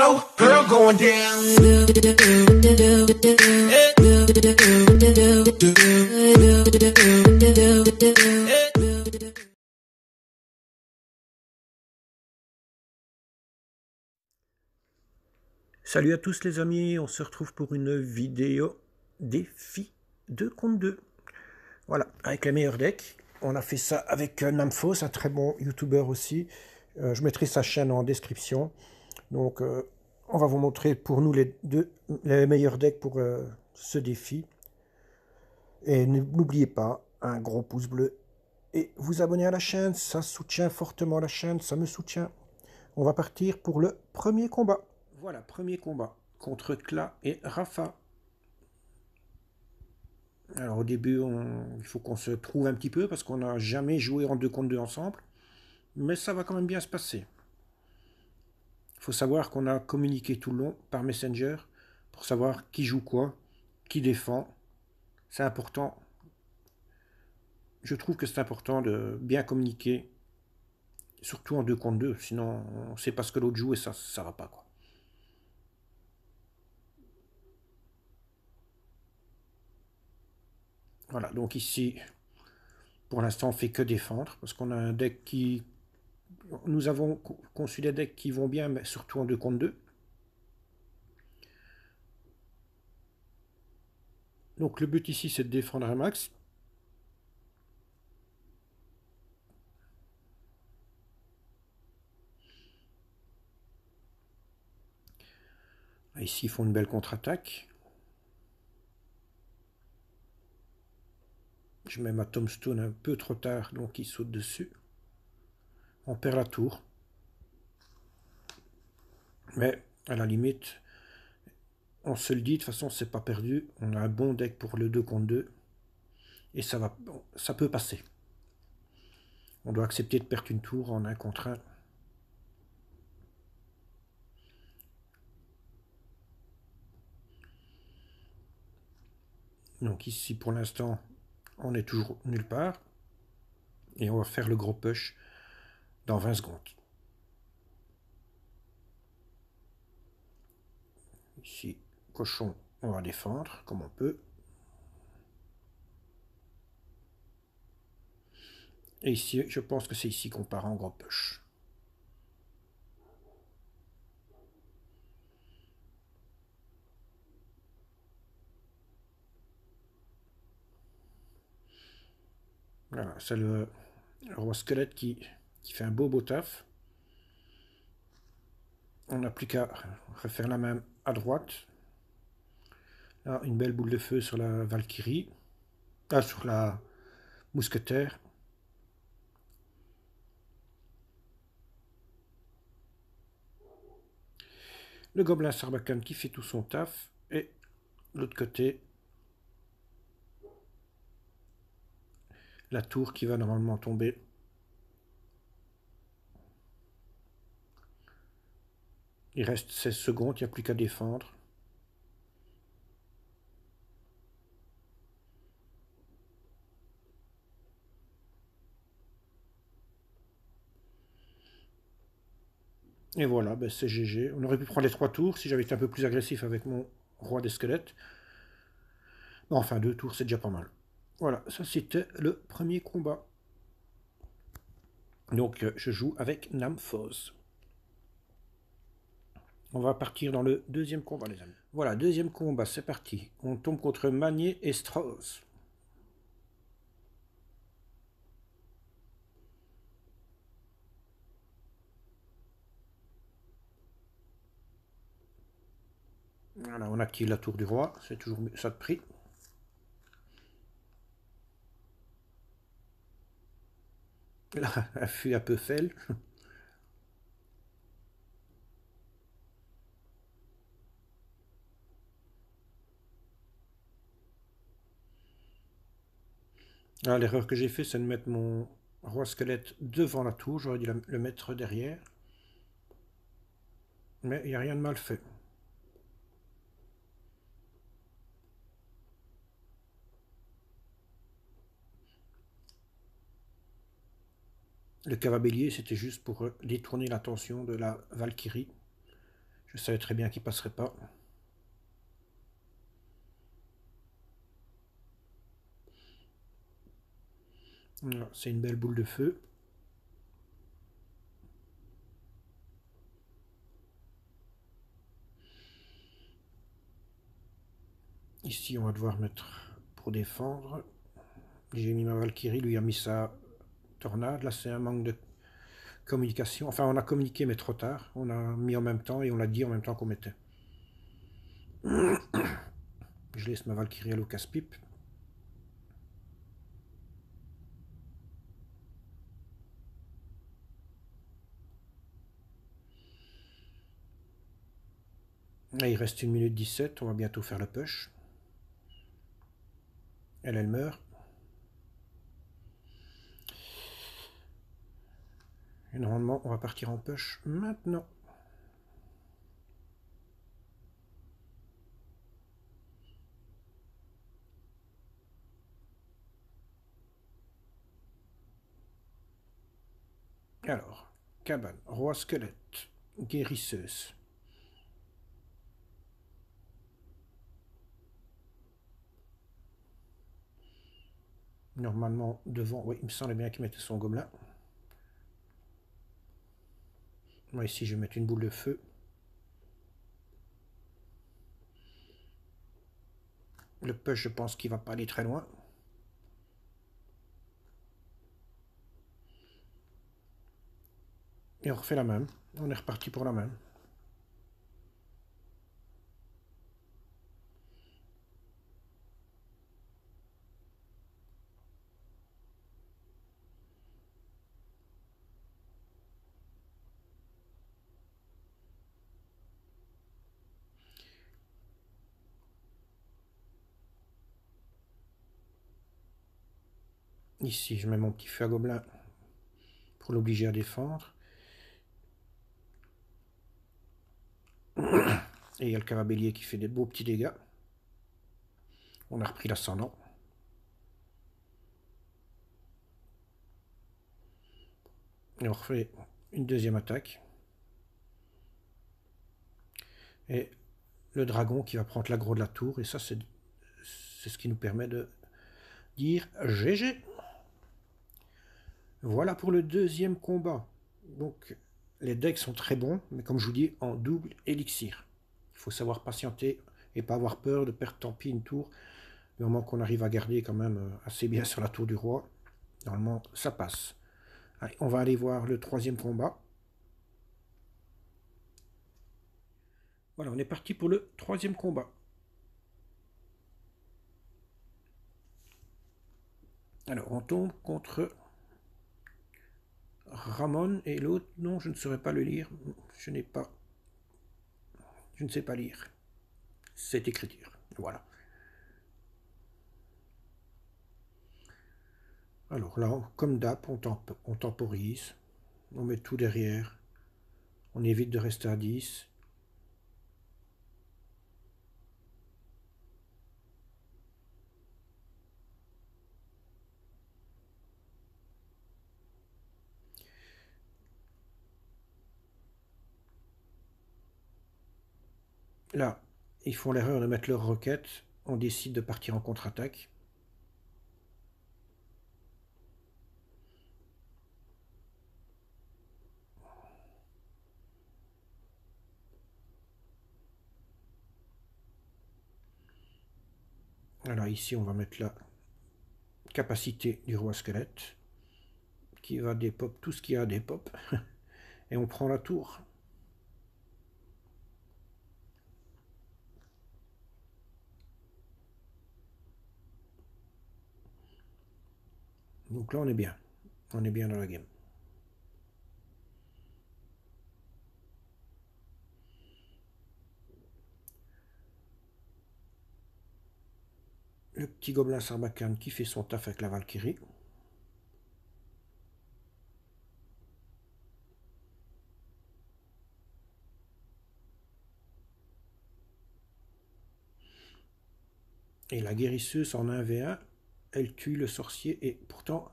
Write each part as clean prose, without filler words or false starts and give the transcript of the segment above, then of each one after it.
bottle, girl going down. Salut à tous les amis, on se retrouve pour une vidéo défi de compte 2. Voilà, avec les meilleurs decks. On a fait ça avec Namphos, un très bon youtubeur aussi. Je mettrai sa chaîne en description. Donc on va vous montrer pour nous les meilleurs decks pour ce défi. Et n'oubliez pas, un gros pouce bleu et vous abonner à la chaîne, ça soutient fortement la chaîne, ça me soutient. On va partir pour le premier combat. Voilà, premier combat contre Kla et Rafa. Alors au début, il faut qu'on se trouve un petit peu parce qu'on n'a jamais joué en 2 contre 2 ensemble. Mais ça va quand même bien se passer. Il faut savoir qu'on a communiqué tout le long par Messenger pour savoir qui joue quoi, qui défend. C'est important. Je trouve que c'est important de bien communiquer, surtout en 2 contre 2. Sinon, on ne sait pas ce que l'autre joue et ça ne va pas, quoi. Voilà, donc ici, pour l'instant, on fait que défendre parce qu'on a un deck qui... Nous avons conçu des decks qui vont bien, mais surtout en 2 contre 2. Donc le but ici, c'est de défendre un max. Ici, ils font une belle contre-attaque. Je mets ma tombstone un peu trop tard, donc il saute dessus. On perd la tour. Mais à la limite, on se le dit, de toute façon, c'est pas perdu. On a un bon deck pour le 2 contre 2. Et ça peut passer. On doit accepter de perdre une tour en 1 contre 1. Donc ici, pour l'instant, on est toujours nulle part. Et on va faire le gros push dans 20 secondes. Ici, cochon, on va défendre comme on peut. Et ici, je pense que c'est ici qu'on part en gros push. Voilà, c'est le roi squelette qui fait un beau taf. On n'a plus qu'à refaire la même à droite. Là, une belle boule de feu sur la Valkyrie. Sur la mousquetaire. Le gobelin Sarbacane qui fait tout son taf. Et de l'autre côté, la tour qui va normalement tomber. Il reste 16 secondes, il n'y a plus qu'à défendre. Et voilà, ben c'est GG. On aurait pu prendre les 3 tours si j'avais été un peu plus agressif avec mon roi des squelettes. Enfin, 2 tours, c'est déjà pas mal. Voilà, ça c'était le premier combat. Donc je joue avec Namphos. On va partir dans le deuxième combat, les amis. Voilà, deuxième combat, c'est parti. On tombe contre Manier et Strauss. Voilà, on active la tour du roi, c'est toujours ça de prix. Là, elle fut un peu faible. L'erreur que j'ai fait, c'est de mettre mon roi squelette devant la tour. J'aurais dû le mettre derrière. Mais il n'y a rien de mal fait. Le cavabellier, c'était juste pour détourner l'attention de la Valkyrie. Je savais très bien qu'il passerait pas. C'est une belle boule de feu. Ici, on va devoir mettre pour défendre. J'ai mis ma Valkyrie, lui a mis sa tornade. Là, c'est un manque de communication. Enfin, on a communiqué, mais trop tard. On a mis en même temps et on l'a dit en même temps qu'on mettait. Je laisse ma Valkyrie aller au casse-pipe. Là, il reste 1 minute 17. On va bientôt faire le push. Elle meurt. Et normalement, on va partir en push maintenant. Alors, cabane, roi squelette, guérisseuse. Normalement, devant, oui, il me semblait bien qu'il mettait son gobelin. Moi, ici, je vais mettre une boule de feu. Le push, je pense qu'il va pas aller très loin. Et on refait la même. On est reparti pour la même. Ici, je mets mon petit feu à gobelin pour l'obliger à défendre. Et il y a le carabellier qui fait des beaux petits dégâts. On a repris l'ascendant. Et on refait une deuxième attaque. Et le dragon qui va prendre l'aggro de la tour. Et ça, c'est ce qui nous permet de dire GG. Voilà pour le deuxième combat. Donc, les decks sont très bons, mais comme je vous dis, en double élixir. Il faut savoir patienter et pas avoir peur de perdre tant pis une tour. Du moment qu'on arrive à garder quand même assez bien sur la tour du roi, normalement, ça passe. Allez, on va aller voir le troisième combat. Voilà, on est parti pour le troisième combat. Alors, on tombe contre Ramon et l'autre, non, je ne saurais pas le lire. Je ne sais pas lire cette écriture. Voilà. Alors là, comme d'hab, on temporise. On met tout derrière. On évite de rester à 10. Là, ils font l'erreur de mettre leur roquette. On décide de partir en contre-attaque. Alors ici, on va mettre la capacité du roi squelette, qui va dépop tout ce qu'il y a à dépop. Et on prend la tour. Donc là, on est bien. On est bien dans la game. Le petit gobelin Sarbacane qui fait son taf avec la Valkyrie. Et la guérisseuse en 1v1, elle tue le sorcier. Et pourtant,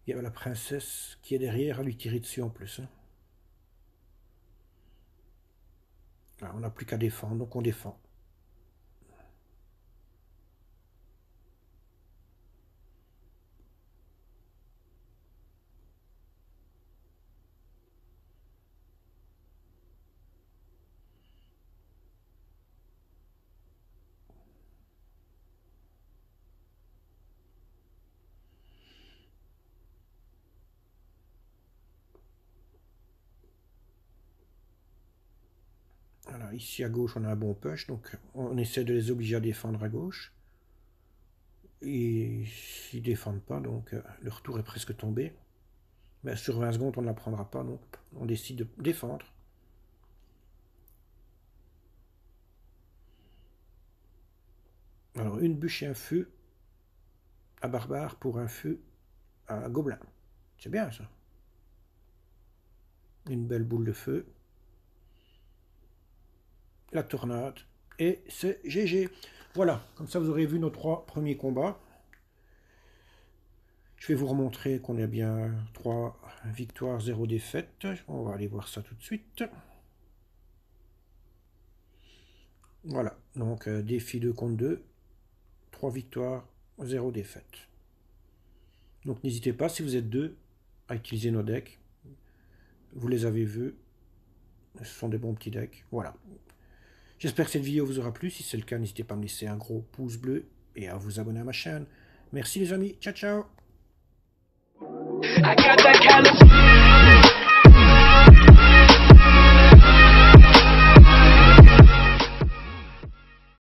il y a la princesse qui est derrière à lui tirer dessus en plus. Voilà, on n'a plus qu'à défendre, donc on défend. Voilà, ici à gauche on a un bon push, donc on essaie de les obliger à défendre à gauche. Et s'ils ne défendent pas, donc leur tour est presque tombé. Mais sur 20 secondes on ne la prendra pas, donc on décide de défendre. Alors une bûche et un feu à barbare pour un feu à gobelin. C'est bien ça. Une belle boule de feu. La tornade. Et c'est GG. Voilà, comme ça vous aurez vu nos 3 premiers combats. Je vais vous remontrer qu'on a bien 3 victoires, 0 défaite. On va aller voir ça tout de suite. Voilà, donc défi 2 contre 2. 3 victoires, 0 défaite. Donc n'hésitez pas, si vous êtes 2, à utiliser nos decks. Vous les avez vus. Ce sont des bons petits decks. Voilà. J'espère que cette vidéo vous aura plu. Si c'est le cas, n'hésitez pas à me laisser un gros pouce bleu et à vous abonner à ma chaîne. Merci les amis. Ciao, ciao. I got that California.